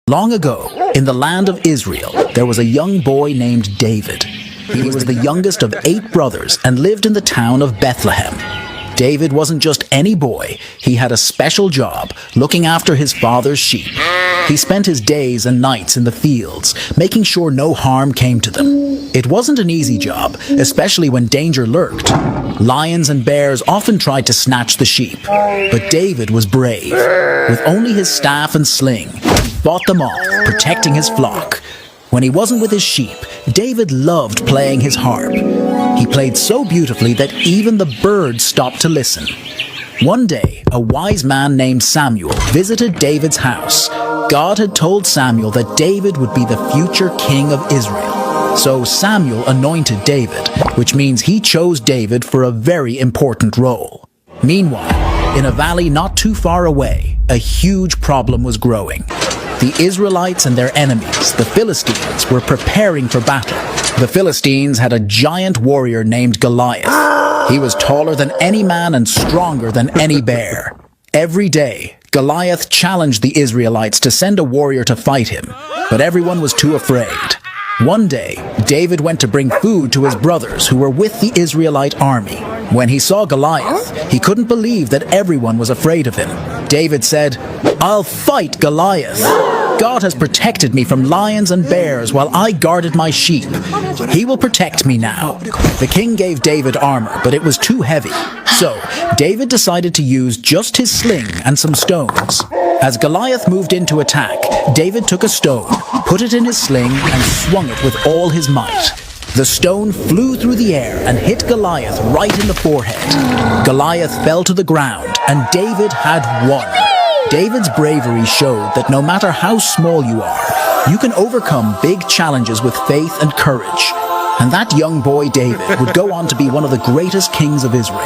Long ago, in the land of Israel, there was a young boy named David. He was the youngest of 8 brothers and lived in the town of Bethlehem. David wasn't just any boy. He had a special job, looking after his father's sheep. He spent his days and nights in the fields, making sure no harm came to them. It wasn't an easy job, especially when danger lurked. Lions and bears often tried to snatch the sheep, but David was brave. With only his staff and sling, he fought them off, protecting his flock. When he wasn't with his sheep, David loved playing his harp. He played so beautifully that even the birds stopped to listen. One day, a wise man named Samuel visited David's house. God had told Samuel that David would be the future king of Israel. So Samuel anointed David, which means he chose David for a very important role. Meanwhile, in a valley not too far away, a huge problem was growing. The Israelites and their enemies, the Philistines, were preparing for battle. The Philistines had a giant warrior named Goliath. He was taller than any man and stronger than any bear. Every day, Goliath challenged the Israelites to send a warrior to fight him, but everyone was too afraid. One day, David went to bring food to his brothers who were with the Israelite army. When he saw Goliath, he couldn't believe that everyone was afraid of him. David said, "I'll fight Goliath. God has protected me from lions and bears while I guarded my sheep. He will protect me now." The king gave David armor, but it was too heavy. So, David decided to use just his sling and some stones. As Goliath moved in to attack, David took a stone, put it in his sling, and swung it with all his might. The stone flew through the air and hit Goliath right in the forehead. Goliath fell to the ground, and David had won. David's bravery showed that no matter how small you are, you can overcome big challenges with faith and courage. And that young boy David would go on to be one of the greatest kings of Israel.